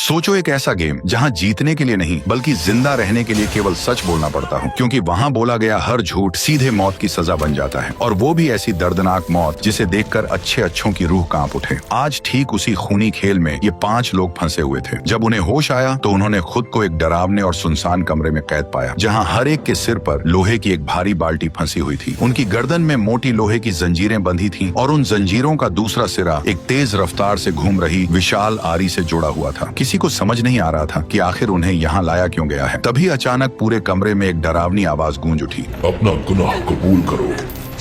सोचो एक ऐसा गेम जहां जीतने के लिए नहीं बल्कि जिंदा रहने के लिए केवल सच बोलना पड़ता हो, क्योंकि वहां बोला गया हर झूठ सीधे मौत की सजा बन जाता है, और वो भी ऐसी दर्दनाक मौत जिसे देखकर अच्छों की रूह कांप उठे। आज ठीक उसी खूनी खेल में ये 5 लोग फंसे हुए थे। जब उन्हें होश आया तो उन्होंने खुद को एक डरावने और सुनसान कमरे में कैद पाया, जहाँ हर एक के सिर पर लोहे की एक भारी बाल्टी फंसी हुई थी। उनकी गर्दन में मोटी लोहे की जंजीरें बंधी थीं और उन जंजीरों का दूसरा सिरा एक तेज रफ्तार से घूम रही विशाल आरी से जुड़ा हुआ था। किसी को समझ नहीं आ रहा था कि आखिर उन्हें यहाँ लाया क्यों गया है। तभी अचानक पूरे कमरे में एक डरावनी आवाज गूंज उठी। अपना गुनाह कबूल करो,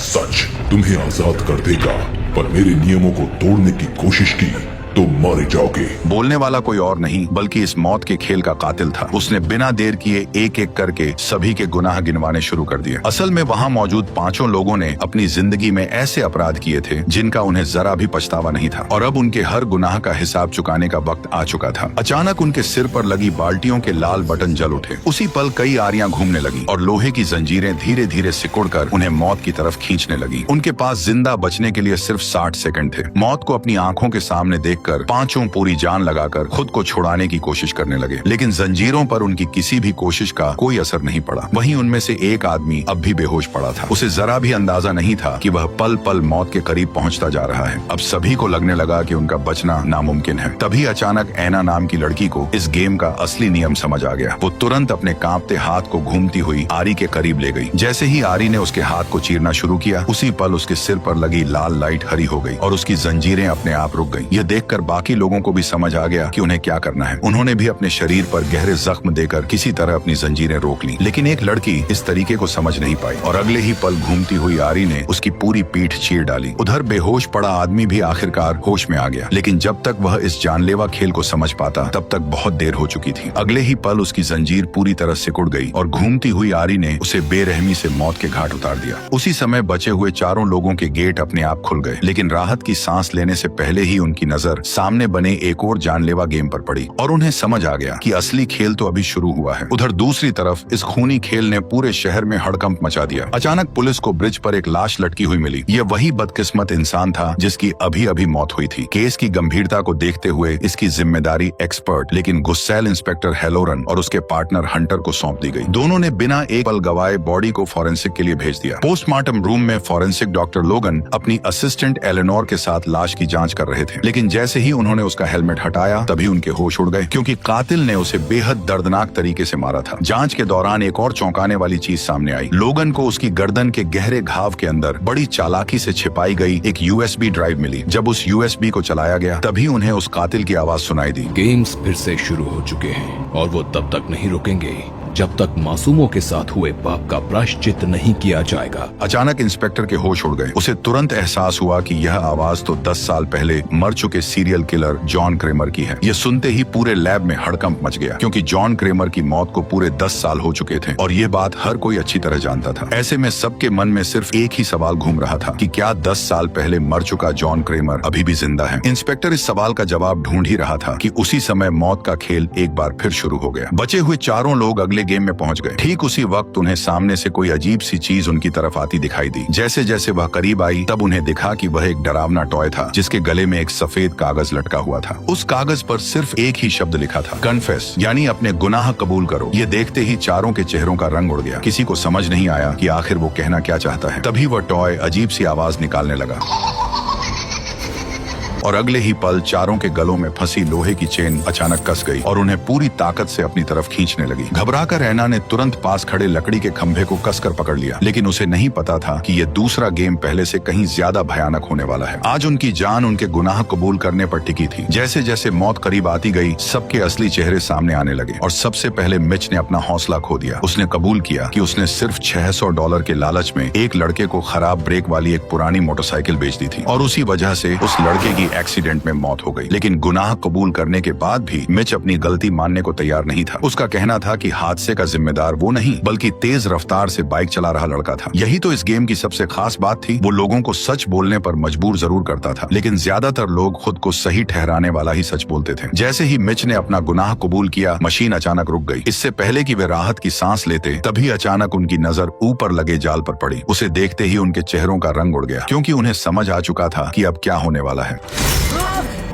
सच तुम्हें आजाद कर देगा, पर मेरे नियमों को तोड़ने की कोशिश की तो मारे जाओगे। बोलने वाला कोई और नहीं बल्कि इस मौत के खेल का कातिल था। उसने बिना देर किए एक एक करके सभी के गुनाह गिनवाने शुरू कर दिए। असल में वहाँ मौजूद 5 लोगों ने अपनी जिंदगी में ऐसे अपराध किए थे जिनका उन्हें जरा भी पछतावा नहीं था, और अब उनके हर गुनाह का हिसाब चुकाने का वक्त आ चुका था। अचानक उनके सिर पर लगी बाल्टियों के लाल बटन जल उठे। उसी पल कई आरियां घूमने लगी और लोहे की जंजीरें धीरे धीरे सिकुड़कर उन्हें मौत की तरफ खींचने लगी। उनके पास जिंदा बचने के लिए सिर्फ 60 सेकंड थे। मौत को अपनी आंखों के सामने देखकर 5 पूरी जान लगाकर खुद को छुड़ाने की कोशिश करने लगे, लेकिन जंजीरों पर उनकी किसी भी कोशिश का कोई असर नहीं पड़ा। वहीं उनमें से एक आदमी अब भी बेहोश पड़ा था। उसे जरा भी अंदाजा नहीं था कि वह पल पल मौत के करीब पहुंचता जा रहा है। अब सभी को लगने लगा कि उनका बचना नामुमकिन है। तभी अचानक ऐना नाम की लड़की को इस गेम का असली नियम समझ आ गया। वो तुरंत अपने कांपते हाथ को घूमती हुई आरी के करीब ले गई। जैसे ही आरी ने उसके हाथ को चीरना शुरू किया, उसी पल उसके सिर पर लगी लाल लाइट हरी हो गई और उसकी जंजीरें अपने आप रुक गईं। यह देखकर बाकी लोगों को भी समझ आ गया कि उन्हें क्या करना है। उन्होंने भी अपने शरीर पर गहरे जख्म देकर किसी तरह अपनी जंजीरें रोक ली, लेकिन एक लड़की इस तरीके को समझ नहीं पाई और अगले ही पल घूमती हुई आरी ने उसकी पूरी पीठ चीर डाली। उधर बेहोश पड़ा आदमी भी आखिरकार होश में आ गया, लेकिन जब तक वह इस जानलेवा खेल को समझ पाता तब तक बहुत देर हो चुकी थी। अगले ही पल उसकी जंजीर पूरी तरह सिकुड़ गई और घूमती हुई आरी ने उसे बेरहमी से मौत के घाट उतार दिया। उसी समय बचे हुए 4 लोगों के गेट अपने आप खुल गए, लेकिन राहत की सांस लेने से पहले ही उनकी नजर सामने बने एक और जानलेवा गेम पर पड़ी और उन्हें समझ आ गया कि असली खेल तो अभी शुरू हुआ है। उधर दूसरी तरफ इस खूनी खेल ने पूरे शहर में हड़कंप मचा दिया। अचानक पुलिस को ब्रिज पर एक लाश लटकी हुई मिली। यह वही बदकिस्मत इंसान था जिसकी अभी अभी मौत हुई थी। केस की गंभीरता को देखते हुए इसकी जिम्मेदारी एक्सपर्ट लेकिन गुस्सैल इंस्पेक्टर हेलोरन और उसके पार्टनर हंटर को सौंप दी गई। दोनों ने बिना एक पल गवाए बॉडी को फॉरेंसिक के लिए भेज दिया। पोस्टमार्टम रूम में फॉरेंसिक डॉक्टर लोगन अपनी असिस्टेंट एलेनोर के साथ लाश की जांच कर रहे थे, लेकिन जैसे ही उन्होंने उसका हेलमेट हटाया तभी उनके होश उड़ गए, क्योंकि कातिल ने उसे बेहद दर्दनाक तरीके से मारा था। जांच के दौरान एक और चौंकाने वाली चीज सामने आई। लोगन को उसकी गर्दन के गहरे घाव के अंदर बड़ी चालाकी से छिपाई गई एक यूएसबी ड्राइव मिली। जब उस यूएसबी को चलाया गया तभी उन्हें उस कातिल की आवाज सुनाई दी। गेम्स फिर से शुरू हो चुके हैं और वो तब तक नहीं रुकेंगे जब तक मासूमों के साथ हुए पाप का प्रायश्चित नहीं किया जाएगा। अचानक इंस्पेक्टर के होश उड़ गए। उसे तुरंत एहसास हुआ कि यह आवाज तो 10 साल पहले मर चुके सीरियल किलर जॉन क्रेमर की है। यह सुनते ही पूरे लैब में हड़कंप मच गया, क्योंकि जॉन क्रेमर की मौत को पूरे 10 साल हो चुके थे और ये बात हर कोई अच्छी तरह जानता था। ऐसे में सबके मन में सिर्फ एक ही सवाल घूम रहा था कि क्या 10 साल पहले मर चुका जॉन क्रेमर अभी भी जिंदा है। इंस्पेक्टर इस सवाल का जवाब ढूंढ ही रहा था कि उसी समय मौत का खेल एक बार फिर शुरू हो गया। बचे हुए 4 लोग अगले गेम में पहुंच गए। ठीक उसी वक्त उन्हें सामने से कोई अजीब सी चीज उनकी तरफ आती दिखाई दी। जैसे जैसे वह करीब आई तब उन्हें दिखा कि वह एक डरावना टॉय था जिसके गले में एक सफेद कागज लटका हुआ था। उस कागज पर सिर्फ एक ही शब्द लिखा था, कन्फेस, यानी अपने गुनाह कबूल करो। ये देखते ही 4 के चेहरों का रंग उड़ गया। किसी को समझ नहीं आया कि आखिर वो कहना क्या चाहता है। तभी वह टॉय अजीब सी आवाज निकालने लगा और अगले ही पल 4 के गलों में फंसी लोहे की चेन अचानक कस गई और उन्हें पूरी ताकत से अपनी तरफ खींचने लगी। घबराकर ऐना ने तुरंत पास खड़े लकड़ी के खंभे को कसकर पकड़ लिया, लेकिन उसे नहीं पता था कि यह दूसरा गेम पहले से कहीं ज्यादा भयानक होने वाला है। आज उनकी जान उनके गुनाह कबूल करने पर टिकी थी। जैसे जैसे मौत करीब आती गई सबके असली चेहरे सामने आने लगे और सबसे पहले मिच ने अपना हौसला खो दिया। उसने कबूल किया कि उसने सिर्फ $600 के लालच में एक लड़के को खराब ब्रेक वाली एक पुरानी मोटरसाइकिल बेच दी थी और उसी वजह से उस लड़के की एक्सीडेंट में मौत हो गई। लेकिन गुनाह कबूल करने के बाद भी मिच अपनी गलती मानने को तैयार नहीं था। उसका कहना था कि हादसे का जिम्मेदार वो नहीं बल्कि तेज रफ्तार से बाइक चला रहा लड़का था। यही तो इस गेम की सबसे खास बात थी। वो लोगों को सच बोलने पर मजबूर जरूर करता था, लेकिन ज्यादातर लोग खुद को सही ठहराने वाला ही सच बोलते थे। जैसे ही मिच ने अपना गुनाह कबूल किया, मशीन अचानक रुक गई। इससे पहले कि वे राहत की सांस लेते तभी अचानक उनकी नजर ऊपर लगे जाल पर पड़ी। उसे देखते ही उनके चेहरों का रंग उड़ गया, क्योंकि उन्हें समझ आ चुका था कि अब क्या होने वाला है।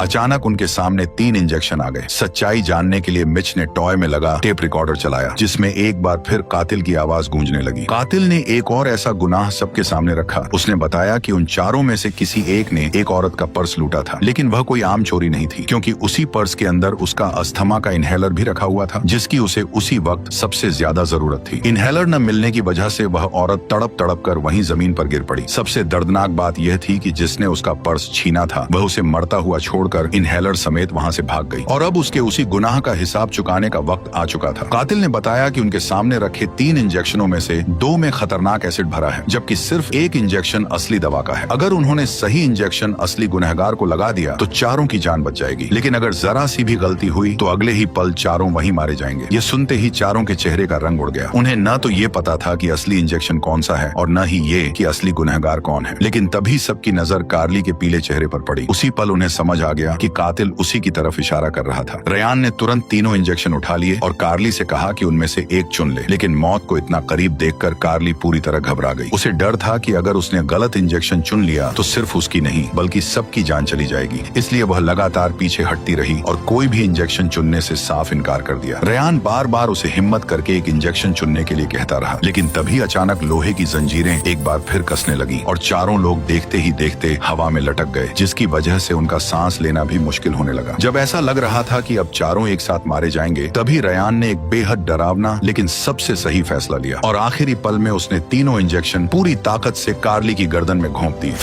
अचानक उनके सामने 3 इंजेक्शन आ गए। सच्चाई जानने के लिए मिच ने टॉय में लगा टेप रिकॉर्डर चलाया, जिसमें एक बार फिर कातिल की आवाज गूंजने लगी। कातिल ने एक और ऐसा गुनाह सबके सामने रखा। उसने बताया कि उन चारों में से किसी एक ने एक औरत का पर्स लूटा था, लेकिन वह कोई आम चोरी नहीं थी, क्योंकि उसी पर्स के अंदर उसका अस्थमा का इनहेलर भी रखा हुआ था, जिसकी उसे उसी वक्त सबसे ज्यादा जरूरत थी। इनहेलर न मिलने की वजह से वह औरत तड़प तड़प कर वहीं जमीन पर गिर पड़ी। सबसे दर्दनाक बात यह थी कि जिसने उसका पर्स छीना था वह उसे मरता हुआ छोड़कर इनहेलर समेत वहां से भाग गई, और अब उसके उसी गुनाह का हिसाब चुकाने का वक्त आ चुका था। कातिल ने बताया कि उनके सामने रखे 3 इंजेक्शनों में से 2 में खतरनाक एसिड भरा है, जबकि सिर्फ एक इंजेक्शन असली दवा का है। अगर उन्होंने सही इंजेक्शन असली गुनहगार को लगा दिया तो चारों की जान बच जाएगी, लेकिन अगर जरा सी भी गलती हुई तो अगले ही पल चारों वहीं मारे जाएंगे। ये सुनते ही चारों के चेहरे का रंग उड़ गया। उन्हें न तो ये पता था कि असली इंजेक्शन कौन सा है और न ही ये कि असली गुनहगार कौन है, लेकिन तभी सबकी नजर कार्ली के पीले चेहरे पर पड़ी। उसी पल उन्हें समझ आ गया कि कातिल उसी की तरफ इशारा कर रहा था। रेयान ने तुरंत तीनों इंजेक्शन उठा लिए और कार्ली से कहा कि उनमें से एक चुन ले, लेकिन मौत को इतना करीब देखकर कार्ली पूरी तरह घबरा गई। उसे डर था कि अगर उसने गलत इंजेक्शन चुन लिया तो सिर्फ उसकी नहीं बल्कि सबकी जान चली जाएगी। इसलिए वह लगातार पीछे हटती रही और कोई भी इंजेक्शन चुनने से साफ इनकार कर दिया। रेयान बार बार उसे हिम्मत करके एक इंजेक्शन चुनने के लिए कहता रहा, लेकिन तभी अचानक लोहे की जंजीरें एक बार फिर कसने लगी और चारों लोग देखते ही देखते हवा में लटक गए, जिसकी वजह से उनका सांस लेना भी मुश्किल होने लगा। जब ऐसा लग रहा था कि अब चारों एक साथ मारे जाएंगे, तभी रेयान ने एक बेहद डरावना लेकिन सबसे सही फैसला लिया और आखिरी पल में उसने तीनों इंजेक्शन पूरी ताकत से कार्ली की गर्दन में घोंप दिए।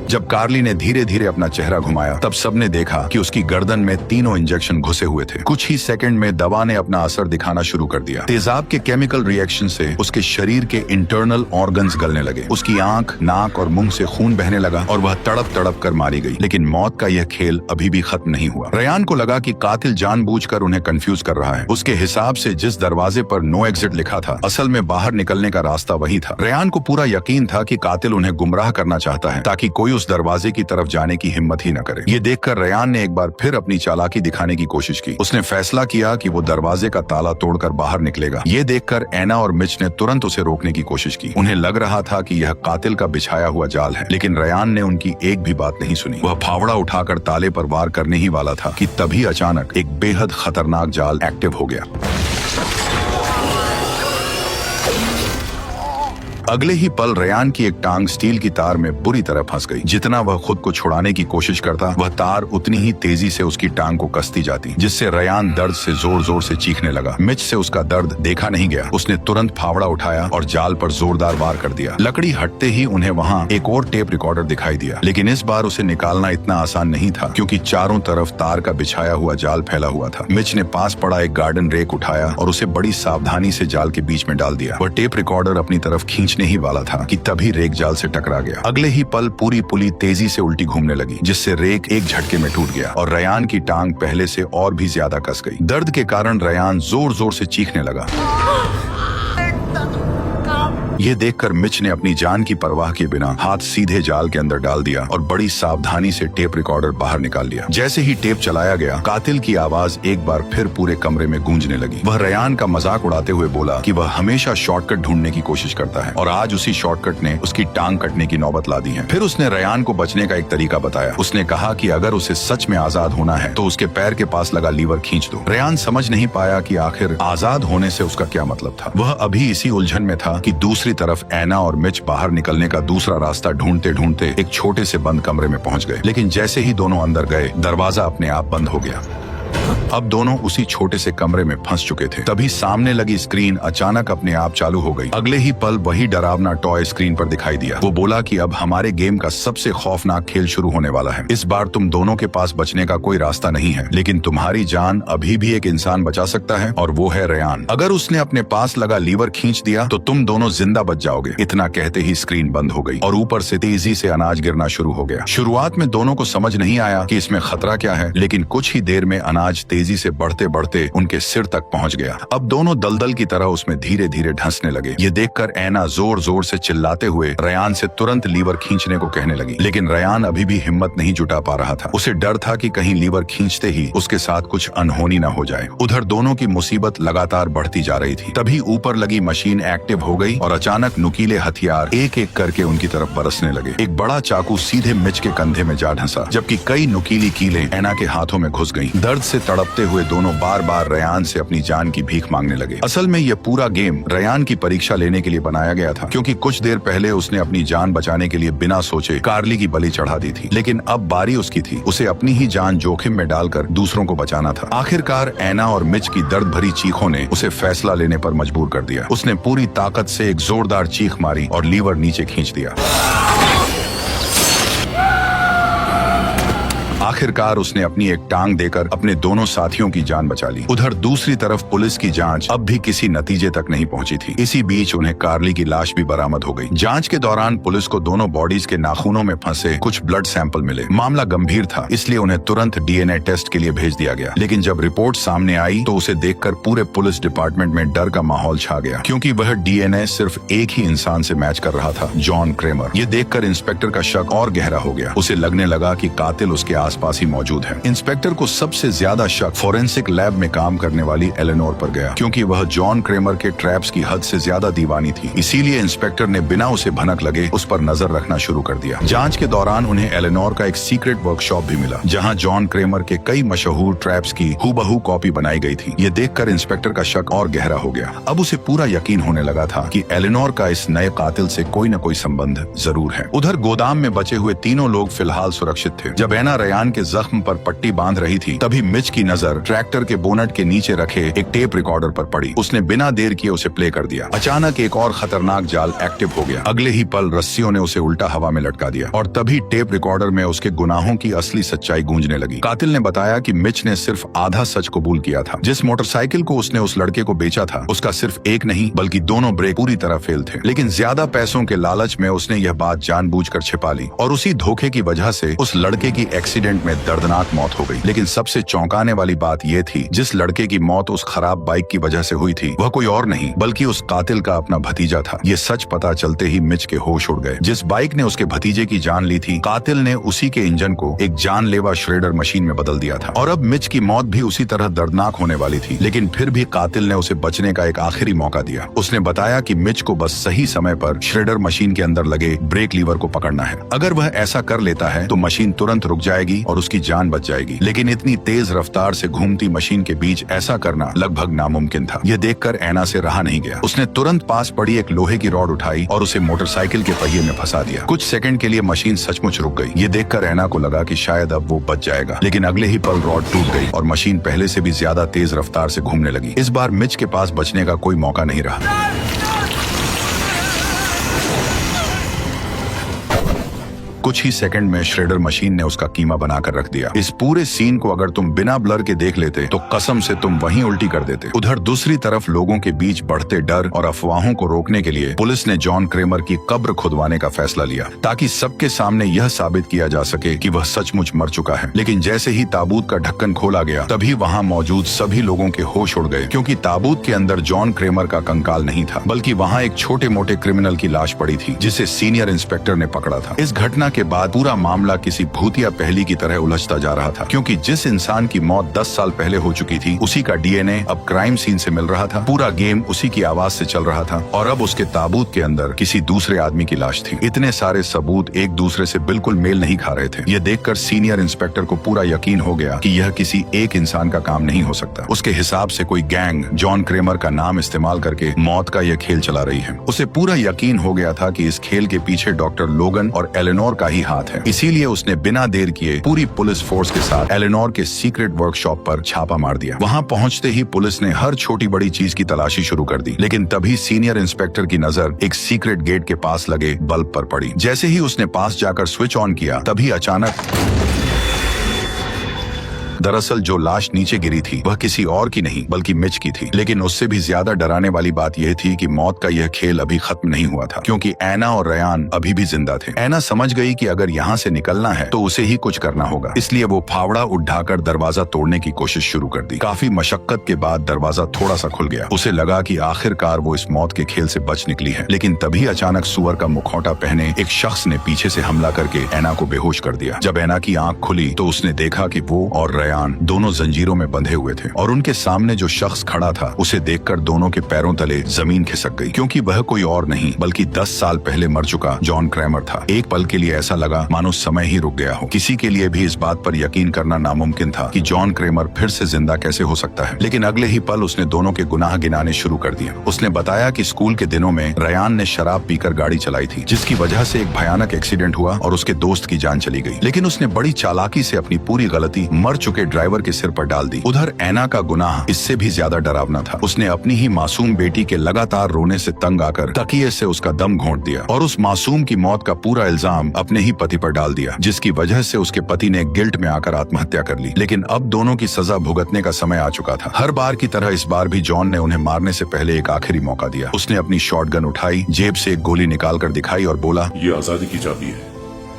जब कार्ली ने धीरे धीरे अपना चेहरा घुमाया तब सबने देखा कि उसकी गर्दन में तीनों इंजेक्शन घुसे हुए थे। कुछ ही सेकंड में दवा ने अपना असर दिखाना शुरू कर दिया। तेजाब के केमिकल रिएक्शन से उसके शरीर के इंटरनल ऑर्गन्स गलने लगे। उसकी आंख, नाक और मुंह से खून बहने लगा और वह तड़प तड़प कर मारी गई। लेकिन मौत का यह खेल अभी भी खत्म नहीं हुआ। रेयान को लगा कि कातिल जानबूझकर उन्हें कंफ्यूज कर रहा है। उसके हिसाब से जिस दरवाजे पर नो एग्जिट लिखा था, असल में बाहर निकलने का रास्ता वही था। रेयान को पूरा यकीन था कि कातिल उन्हें गुमराह करना चाहता है ताकि कोई उस दरवाजे की तरफ जाने की हिम्मत ही न करे। ये देखकर रेयान ने एक बार फिर अपनी चालाकी दिखाने की कोशिश की। उसने फैसला किया कि वो दरवाजे का ताला तोड़कर बाहर निकलेगा। ये देखकर एना और मिच ने तुरंत उसे रोकने की कोशिश की। उन्हें लग रहा था कि यह कातिल का बिछाया हुआ जाल है, लेकिन रेयान ने उनकी एक भी बात नहीं सुनी। वह फावड़ा उठाकर ताले पर वार करने ही वाला था कि तभी अचानक एक बेहद खतरनाक जाल एक्टिव हो गया। अगले ही पल रेयान की एक टांग स्टील की तार में बुरी तरह फंस गई। जितना वह खुद को छुड़ाने की कोशिश करता, वह तार उतनी ही तेजी से उसकी टांग को कसती जाती, जिससे रेयान दर्द से जोर जोर से चीखने लगा। मिच से उसका दर्द देखा नहीं गया। उसने तुरंत फावड़ा उठाया और जाल पर जोरदार वार कर दिया। लकड़ी हटते ही उन्हें वहाँ एक और टेप रिकॉर्डर दिखाई दिया, लेकिन इस बार उसे निकालना इतना आसान नहीं था, क्योंकि चारों तरफ तार का बिछाया हुआ जाल फैला हुआ था। मिच ने पास पड़ा एक गार्डन रेक उठाया और उसे बड़ी सावधानी से जाल के बीच में डाल दिया। वह टेप रिकॉर्डर अपनी तरफ खींचने ही वाला था कि तभी रेक जाल से टकरा गया। अगले ही पल पूरी पुली तेजी से उल्टी घूमने लगी, जिससे रेक एक झटके में टूट गया और रेयान की टांग पहले से और भी ज्यादा कस गई। दर्द के कारण रेयान जोर जोर से चीखने लगा। ये देखकर मिच ने अपनी जान की परवाह किए बिना हाथ सीधे जाल के अंदर डाल दिया और बड़ी सावधानी से टेप रिकॉर्डर बाहर निकाल लिया। जैसे ही टेप चलाया गया, कातिल की आवाज एक बार फिर पूरे कमरे में गूंजने लगी। वह रेयान का मजाक उड़ाते हुए बोला कि वह हमेशा शॉर्टकट ढूंढने की कोशिश करता है और आज उसी शॉर्टकट ने उसकी टांग कटने की नौबत ला दी है। फिर उसने रेयान को बचने का एक तरीका बताया। उसने कहा कि अगर उसे सच में आजाद होना है तो उसके पैर के पास लगा लीवर खींच दो। रेयान समझ नहीं पाया कि आखिर आजाद होने से उसका क्या मतलब था। वह अभी इसी उलझन में था कि दूसरी तरफ एना और मिच बाहर निकलने का दूसरा रास्ता ढूंढते ढूंढते एक छोटे से बंद कमरे में पहुंच गए। लेकिन जैसे ही दोनों अंदर गए, दरवाजा अपने आप बंद हो गया। अब दोनों उसी छोटे से कमरे में फंस चुके थे। तभी सामने लगी स्क्रीन अचानक अपने आप चालू हो गई। अगले ही पल वही डरावना टॉय स्क्रीन पर दिखाई दिया। वो बोला कि अब हमारे गेम का सबसे खौफनाक खेल शुरू होने वाला है। इस बार तुम दोनों के पास बचने का कोई रास्ता नहीं है, लेकिन तुम्हारी जान अभी भी एक इंसान बचा सकता है और वो है रेयान। अगर उसने अपने पास लगा लीवर खींच दिया तो तुम दोनों जिंदा बच जाओगे। इतना कहते ही स्क्रीन बंद हो गई और ऊपर से तेजी से अनाज गिरना शुरू हो गया। शुरुआत में दोनों को समझ नहीं आया कि इसमें खतरा क्या है, लेकिन कुछ ही देर में अनाज तेजी से बढ़ते बढ़ते उनके सिर तक पहुंच गया। अब दोनों दलदल की तरह उसमें धीरे धीरे धंसने लगे। ये देखकर ऐना जोर जोर से चिल्लाते हुए रयान से तुरंत लीवर खींचने को कहने लगी, लेकिन रयान अभी भी हिम्मत नहीं जुटा पा रहा था। उसे डर था कि कहीं लीवर खींचते ही उसके साथ कुछ अनहोनी न हो जाए। उधर दोनों की मुसीबत लगातार बढ़ती जा रही थी। तभी ऊपर लगी मशीन एक्टिव हो गई और अचानक नुकीले हथियार एक एक करके उनकी तरफ बरसने लगे। एक बड़ा चाकू सीधे मिच के कंधे में जा ढंसा, जबकि कई नुकीली कीलें ऐना के हाथों में घुस गईं। दर्द से तड़पते हुए दोनों बार बार रयान से अपनी जान की भीख मांगने लगे। असल में यह पूरा गेम रयान की परीक्षा लेने के लिए बनाया गया था, क्योंकि कुछ देर पहले उसने अपनी जान बचाने के लिए बिना सोचे कार्ली की बलि चढ़ा दी थी। लेकिन अब बारी उसकी थी, उसे अपनी ही जान जोखिम में डालकर दूसरों को बचाना था। आखिरकार ऐना और मिच की दर्द भरी चीखों ने उसे फैसला लेने पर मजबूर कर दिया। उसने पूरी ताकत से एक जोरदार चीख मारी और लीवर नीचे खींच दिया। आखिरकार उसने अपनी एक टांग देकर अपने दोनों साथियों की जान बचा ली। उधर दूसरी तरफ पुलिस की जांच अब भी किसी नतीजे तक नहीं पहुंची थी। इसी बीच उन्हें कार्ली की लाश भी बरामद हो गई। जांच के दौरान पुलिस को दोनों बॉडीज के नाखूनों में फंसे कुछ ब्लड सैंपल मिले। मामला गंभीर था, इसलिए उन्हें तुरंत डीएनए टेस्ट के लिए भेज दिया गया। लेकिन जब रिपोर्ट सामने आई तो उसे देखकर पूरे पुलिस डिपार्टमेंट में डर का माहौल छा गया, क्योंकि वह डीएनए सिर्फ एक ही इंसान से मैच कर रहा था, जॉन क्रेमर। ये देखकर इंस्पेक्टर का शक और गहरा हो गया। उसे लगने लगा कि कातिल उसके आसपास ही मौजूद है। इंस्पेक्टर को सबसे ज्यादा शक फोरेंसिक लैब में काम करने वाली एलेनोर पर गया, क्योंकि वह जॉन क्रेमर के ट्रैप्स की हद से ज्यादा दीवानी थी। इसीलिए इंस्पेक्टर ने बिना उसे भनक लगे उस पर नजर रखना शुरू कर दिया। जांच के दौरान उन्हें एलेनोर का एक सीक्रेट वर्कशॉप भी मिला, जहां जॉन क्रेमर के कई मशहूर ट्रैप्स की हूबहू कॉपी बनाई गई थी। ये देखकर इंस्पेक्टर का शक और गहरा हो गया। अब उसे पूरा यकीन होने लगा था कि एलेनोर का इस नए कातिल से कोई न कोई संबंध जरूर है। उधर गोदाम में बचे हुए तीनों लोग फिलहाल सुरक्षित थे। जब ऐना रयान के जख्म पर पट्टी बांध रही थी, तभी मिच की नजर ट्रैक्टर के बोनट के नीचे रखे एक टेप रिकॉर्डर पर पड़ी। उसने बिना देर किए उसे प्ले कर दिया। अचानक एक और खतरनाक जाल एक्टिव हो गया। अगले ही पल रस्सियों ने उसे उल्टा हवा में लटका दिया और तभी टेप रिकॉर्डर में उसके गुनाहों की असली सच्चाई गूंजने लगी। कातिल ने बताया कि मिच ने सिर्फ आधा सच कबूल किया था। जिस मोटरसाइकिल को उसने उस लड़के को बेचा था, उसका सिर्फ एक नहीं बल्कि दोनों ब्रेक पूरी तरह फेल थे। लेकिन ज्यादा पैसों के लालच में उसने यह बात जानबूझकर छिपा ली और उसी धोखे की वजह से उस लड़के की एक्सीडेंट में दर्दनाक मौत हो गई। लेकिन सबसे चौंकाने वाली बात यह थी, जिस लड़के की मौत उस खराब बाइक की वजह से हुई थी, वह कोई और नहीं बल्कि उस कातिल का अपना भतीजा था। ये सच पता चलते ही मिच के होश उड़ गए। जिस बाइक ने उसके भतीजे की जान ली थी, कातिल ने उसी के इंजन को एक जानलेवा श्रेडर मशीन में बदल दिया था। और अब मिच की मौत भी उसी तरह दर्दनाक होने वाली थी। लेकिन फिर भी कातिल ने उसे बचने का एक आखिरी मौका दिया। उसने बताया कि मिच को बस सही समय पर श्रेडर मशीन के अंदर लगे ब्रेक लीवर को पकड़ना है। अगर वह ऐसा कर लेता है तो मशीन तुरंत रुक जाएगी और उसकी जान बच जाएगी। लेकिन इतनी तेज रफ्तार से घूमती मशीन के बीच ऐसा करना लगभग नामुमकिन था। यह देखकर ऐना से रहा नहीं गया। उसने तुरंत पास पड़ी एक लोहे की रॉड उठाई और उसे मोटरसाइकिल के पहिए में फंसा दिया। कुछ सेकंड के लिए मशीन सचमुच रुक गई। ये देखकर ऐना को लगा कि शायद अब वो बच जाएगा, लेकिन अगले ही पल रॉड टूट गई और मशीन पहले से भी ज्यादा तेज रफ्तार से घूमने लगी। इस बार मिच के पास बचने का कोई मौका नहीं रहा। कुछ ही सेकंड में श्रेडर मशीन ने उसका कीमा बनाकर रख दिया। इस पूरे सीन को अगर तुम बिना ब्लर के देख लेते तो कसम से तुम वहीं उल्टी कर देते। उधर दूसरी तरफ लोगों के बीच बढ़ते डर और अफवाहों को रोकने के लिए पुलिस ने जॉन क्रेमर की कब्र खुदवाने का फैसला लिया, ताकि सबके सामने यह साबित किया जा सके कि वह सचमुच मर चुका है। लेकिन जैसे ही ताबूत का ढक्कन खोला गया, तभी वहाँ मौजूद सभी लोगों के होश उड़ गए, क्योंकि ताबूत के अंदर जॉन क्रेमर का कंकाल नहीं था, बल्कि वहाँ एक छोटे मोटे क्रिमिनल की लाश पड़ी थी, जिसे सीनियर इंस्पेक्टर ने पकड़ा था। इस घटना के बाद पूरा मामला किसी भूतिया पहेली की तरह उलझता जा रहा था, क्योंकि जिस इंसान की मौत 10 साल पहले हो चुकी थी, उसी का डीएनए अब क्राइम सीन से मिल रहा था। पूरा गेम उसी की आवाज से चल रहा था और अब उसके ताबूत के अंदर किसी दूसरे आदमी की लाश थी। इतने सारे सबूत एक दूसरे से बिल्कुल मेल नहीं खा रहे थे। यह देखकर सीनियर इंस्पेक्टर को पूरा यकीन हो गया कि यह किसी एक इंसान का काम नहीं हो सकता। उसके हिसाब से कोई गैंग जॉन क्रेमर का नाम इस्तेमाल करके मौत का यह खेल चला रही है। उसे पूरा यकीन हो गया था कि इस खेल के पीछे डॉक्टर लोगन और एलेनोर का ही हाथ है। इसीलिए उसने बिना देर किए पूरी पुलिस फोर्स के साथ एलेनोर के सीक्रेट वर्कशॉप पर छापा मार दिया। वहां पहुंचते ही पुलिस ने हर छोटी बड़ी चीज की तलाशी शुरू कर दी। लेकिन तभी सीनियर इंस्पेक्टर की नजर एक सीक्रेट गेट के पास लगे बल्ब पर पड़ी। जैसे ही उसने पास जाकर स्विच ऑन किया, तभी अचानक दरअसल जो लाश नीचे गिरी थी वह किसी और की नहीं बल्कि मिच की थी। लेकिन उससे भी ज्यादा डराने वाली बात यह थी कि मौत का यह खेल अभी खत्म नहीं हुआ था, क्योंकि ऐना और रयान अभी भी जिंदा थे। ऐना समझ गई कि अगर यहाँ से निकलना है तो उसे ही कुछ करना होगा, इसलिए वो फावड़ा उठाकर दरवाजा तोड़ने की कोशिश शुरू कर दी। काफी मशक्कत के बाद दरवाजा थोड़ा सा खुल गया। उसे लगा कि आखिरकार वो इस मौत के खेल से बच निकली है। लेकिन तभी अचानक सुअर का मुखौटा पहने एक शख्स ने पीछे से हमला करके ऐना को बेहोश कर दिया। जब ऐना की आंख खुली तो उसने देखा कि वो और रयान दोनों जंजीरों में बंधे हुए थे और उनके सामने जो शख्स खड़ा था उसे देखकर दोनों के पैरों तले जमीन खिसक गई, क्योंकि वह कोई और नहीं बल्कि 10 साल पहले मर चुका जॉन क्रैमर था। एक पल के लिए ऐसा लगा मानो समय ही रुक गया हो। किसी के लिए भी इस बात पर यकीन करना नामुमकिन था कि जॉन क्रैमर फिर से जिंदा कैसे हो सकता है। लेकिन अगले ही पल उसने दोनों के गुनाह गिनाने शुरू कर दिए। उसने बताया कि स्कूल के दिनों में रयान ने शराब पीकर गाड़ी चलाई थी, जिसकी वजह से एक भयानक एक्सीडेंट हुआ और उसके दोस्त की जान चली गई। लेकिन उसने बड़ी चालाकी से अपनी पूरी गलती मर चुके ड्राइवर के सिर पर डाल दी। उधर ऐना का गुनाह इससे भी ज्यादा डरावना था। उसने अपनी ही मासूम बेटी के लगातार रोने से तंग आकर तकिए से उसका दम घोंट दिया और उस मासूम की मौत का पूरा इल्जाम अपने ही पति पर डाल दिया, जिसकी वजह से उसके पति ने गिल्ट में आकर आत्महत्या कर ली। लेकिन अब दोनों की सजा भुगतने का समय आ चुका था। हर बार की तरह इस बार भी जॉन ने उन्हें मारने से पहले एक आखिरी मौका दिया। उसने अपनी शॉटगन उठाई, जेब से एक गोली निकालकर दिखाई और बोला, ये आजादी की चाबी है।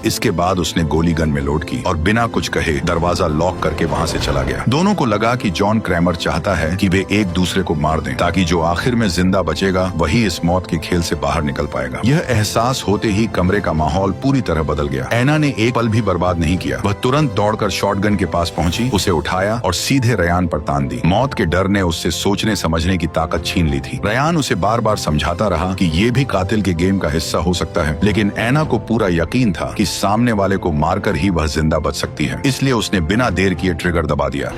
इसके बाद उसने गोली गन में लोड की और बिना कुछ कहे दरवाजा लॉक करके वहां से चला गया। दोनों को लगा कि जॉन क्रैमर चाहता है कि वे एक दूसरे को मार दें, ताकि जो आखिर में जिंदा बचेगा वही इस मौत के खेल से बाहर निकल पाएगा। यह एहसास होते ही कमरे का माहौल पूरी तरह बदल गया। ऐना ने एक पल भी बर्बाद नहीं किया। वह तुरंत दौड़कर शॉटगन के पास पहुंची, उसे उठाया और सीधे रयान पर तान दी। मौत के डर ने उससे सोचने समझने की ताकत छीन ली थी। रयान उसे बार बार समझाता रहा कि ये भी कातिल के गेम का हिस्सा हो सकता है, लेकिन ऐना को पूरा यकीन था कि सामने वाले को मारकर ही वह जिंदा बच सकती है। इसलिए उसने बिना देर किए ट्रिगर दबा दिया।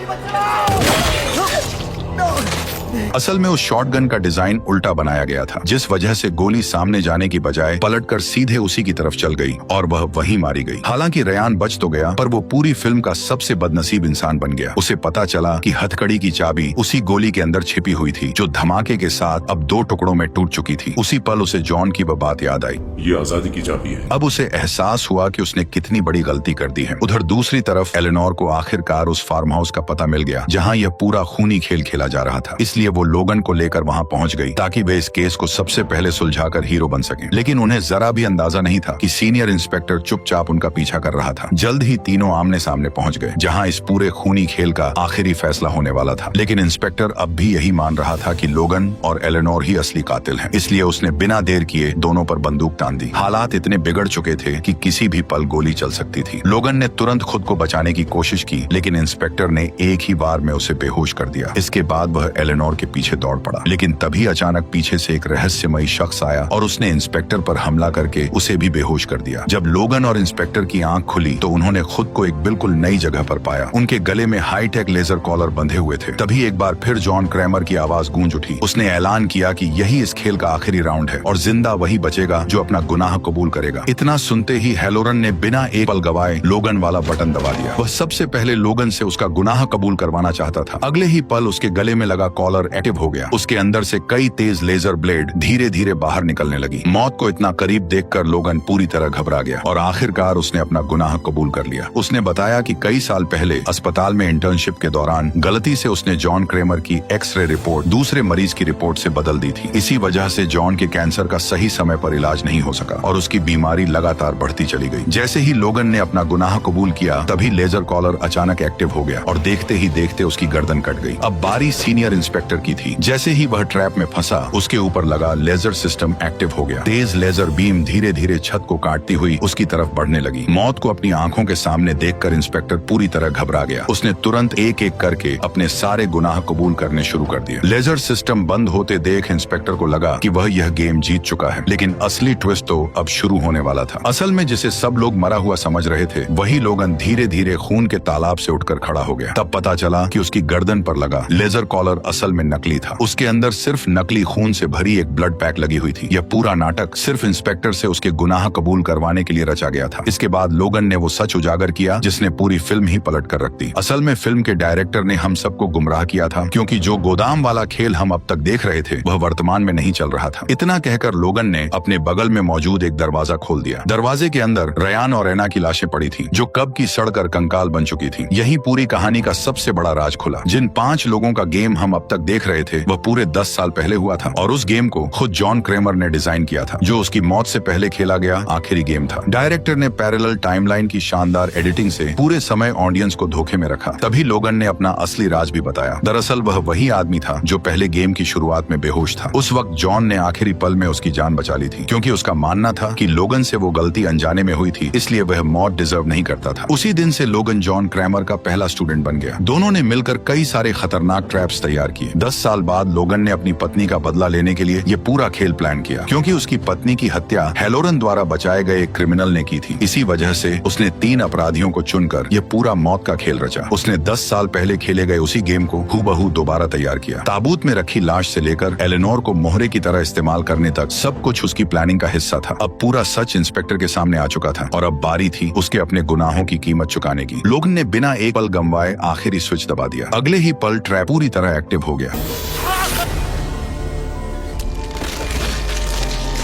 असल में उस शॉटगन का डिजाइन उल्टा बनाया गया था, जिस वजह से गोली सामने जाने की बजाय पलटकर सीधे उसी की तरफ चल गई और वह वहीं मारी गई। हालांकि रयान बच तो गया, पर वो पूरी फिल्म का सबसे बदनसीब इंसान बन गया। उसे पता चला कि हथकड़ी की चाबी उसी गोली के अंदर छिपी हुई थी, जो धमाके के साथ अब 2 टुकड़ों में टूट चुकी थी। उसी पल उसे जॉन की वह बात याद आई। ये आजादी की चाबी है। अब उसे एहसास हुआ कि उसने कितनी बड़ी गलती कर दी है। उधर दूसरी तरफ एलेनोर को आखिरकार उस फार्म हाउस का पता मिल गया, जहाँ यह पूरा खूनी खेल खेला जा रहा था। इसलिए वो लोगन को लेकर वहां पहुंच गई, ताकि वे इस केस को सबसे पहले सुलझाकर हीरो बन सकें। लेकिन उन्हें जरा भी अंदाजा नहीं था कि सीनियर इंस्पेक्टर चुपचाप उनका पीछा कर रहा था। जल्द ही तीनों आमने सामने पहुंच गए, जहां इस पूरे खूनी खेल का आखिरी फैसला होने वाला था। लेकिन इंस्पेक्टर अब भी यही मान रहा था कि लोगन और एलेनोर ही असली कातिल हैं। इसलिए उसने बिना देर किए दोनों पर बंदूक तान दी। हालात इतने बिगड़ चुके थे कि किसी भी पल गोली चल सकती थी। लोगन ने तुरंत खुद को बचाने की कोशिश की, लेकिन इंस्पेक्टर ने एक ही बार में उसे बेहोश कर दिया। इसके बाद वह एलेनोर के पीछे दौड़ पड़ा। लेकिन तभी अचानक पीछे से एक रहस्यमयी शख्स आया और उसने इंस्पेक्टर पर हमला करके उसे भी बेहोश कर दिया। जब लोगन और इंस्पेक्टर की आंख खुली तो उन्होंने खुद को एक बिल्कुल नई जगह पर पाया। उनके गले में हाईटेक लेजर कॉलर बंधे हुए थे। तभी एक बार फिर जॉन क्रैमर की आवाज गूंज उठी। उसने ऐलान किया कि यही इस खेल का आखिरी राउंड है और जिंदा वही बचेगा जो अपना गुनाह कबूल करेगा। इतना सुनते ही हैलोरन ने बिना एक पल गवाए लोगन वाला बटन दबा दिया। वह सबसे पहले लोगन से उसका गुनाह कबूल करवाना चाहता था। अगले ही पल उसके गले में लगा कॉलर एक्टिव हो गया। उसके अंदर से कई तेज लेजर ब्लेड धीरे धीरे बाहर निकलने लगी। मौत को इतना करीब देखकर लोगन पूरी तरह घबरा गया और आखिरकार उसने अपना गुनाह कबूल कर लिया। उसने बताया कि कई साल पहले अस्पताल में इंटर्नशिप के दौरान गलती से उसने जॉन क्रैमर की एक्सरे रिपोर्ट दूसरे मरीज की रिपोर्ट से बदल दी थी। इसी वजह से जॉन के कैंसर का सही समय पर इलाज नहीं हो सका और उसकी बीमारी लगातार बढ़ती चली गई। जैसे ही लोगन ने अपना गुनाह कबूल किया, तभी लेजर कॉलर अचानक एक्टिव हो गया और देखते ही देखते उसकी गर्दन कट गई। अब बारी सीनियर इंस्पेक्टर की थी। जैसे ही वह ट्रैप में फंसा, उसके ऊपर लगा लेजर सिस्टम एक्टिव हो गया। तेज लेजर बीम धीरे धीरे छत को काटती हुई उसकी तरफ बढ़ने लगी। मौत को अपनी आंखों के सामने देखकर इंस्पेक्टर पूरी तरह घबरा गया। उसने तुरंत एक एक करके अपने सारे गुनाह कबूल करने शुरू कर दिए। लेजर सिस्टम बंद होते देख इंस्पेक्टर को लगा कि वह यह गेम जीत चुका है, लेकिन असली ट्विस्ट तो अब शुरू होने वाला था। असल में जिसे सब लोग मरा हुआ समझ रहे थे, वही लोगन धीरे धीरे खून के तालाब से उठकर खड़ा हो गया। तब पता चला कि उसकी गर्दन पर लगा लेजर कॉलर असल असल में नकली था। उसके अंदर सिर्फ नकली खून से भरी एक ब्लड पैक लगी हुई थी। यह पूरा नाटक सिर्फ इंस्पेक्टर से उसके गुनाह कबूल करवाने के लिए रचा गया था। इसके बाद लोगन ने वो सच उजागर किया जिसने पूरी फिल्म ही पलट कर रख दी। असल में फिल्म के डायरेक्टर ने हम सबको गुमराह किया था, क्योंकि जो गोदाम वाला खेल हम अब तक देख रहे थे वह वर्तमान में नहीं चल रहा था। इतना कहकर लोगन ने अपने बगल में मौजूद एक दरवाजा खोल दिया। दरवाजे के अंदर रयान और एना की लाशें पड़ी थी, जो कब की सड़कर कंकाल बन चुकी थी। यही पूरी कहानी का सबसे बड़ा राज खुला। जिन 5 लोगों का गेम हम अब तक देख रहे थे वह पूरे 10 साल पहले हुआ था, और उस गेम को खुद जॉन क्रेमर ने डिजाइन किया था, जो उसकी मौत से पहले खेला गया आखिरी गेम था। डायरेक्टर ने पैरेलल टाइमलाइन की शानदार एडिटिंग से पूरे समय ऑडियंस को धोखे में रखा। तभी लोगन ने अपना असली राज भी बताया। दरअसल वह वही आदमी था जो पहले गेम की शुरुआत में बेहोश था। उस वक्त जॉन ने आखिरी पल में उसकी जान बचा ली थी, क्योंकि उसका मानना था कि लोगन से वो गलती अनजाने में हुई थी, इसलिए वह मौत डिजर्व नहीं करता था। उसी दिन से लोगन जॉन क्रेमर का पहला स्टूडेंट बन गया। दोनों ने मिलकर कई सारे खतरनाक ट्रैप्स तैयार किए। 10 साल बाद लोगन ने अपनी पत्नी का बदला लेने के लिए ये पूरा खेल प्लान किया, क्योंकि उसकी पत्नी की हत्या हेलोरन द्वारा बचाए गए एक क्रिमिनल ने की थी। इसी वजह से उसने 3 अपराधियों को चुनकर ये पूरा मौत का खेल रचा। उसने 10 साल पहले खेले गए उसी गेम को हूबहू दोबारा तैयार किया। ताबूत में रखी लाश से लेकर एलेनोर को मोहरे की तरह इस्तेमाल करने तक सब कुछ उसकी प्लानिंग का हिस्सा था। अब पूरा सच इंस्पेक्टर के सामने आ चुका था, और अब बारी थी उसके अपने गुनाहों की कीमत चुकाने की। लोगन ने बिना एक पल गंवाए आखिरी स्विच दबा दिया। अगले ही पल ट्रैप पूरी तरह एक्टिव हो गया।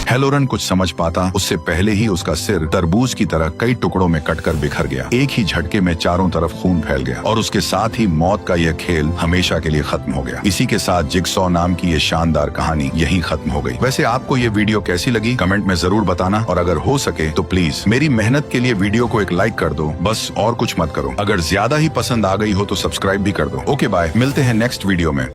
हेलोरन कुछ समझ पाता उससे पहले ही उसका सिर तरबूज की तरह कई टुकड़ों में कटकर बिखर गया। एक ही झटके में चारों तरफ खून फैल गया, और उसके साथ ही मौत का यह खेल हमेशा के लिए खत्म हो गया। इसी के साथ जिगसॉ नाम की ये शानदार कहानी यहीं खत्म हो गई। वैसे आपको ये वीडियो कैसी लगी कमेंट में जरूर बताना, और अगर हो सके तो प्लीज मेरी मेहनत के लिए वीडियो को एक लाइक कर दो, बस और कुछ मत करो। अगर ज्यादा ही पसंद आ गई हो तो सब्सक्राइब भी कर दो। ओके बाय, मिलते हैं नेक्स्ट वीडियो में।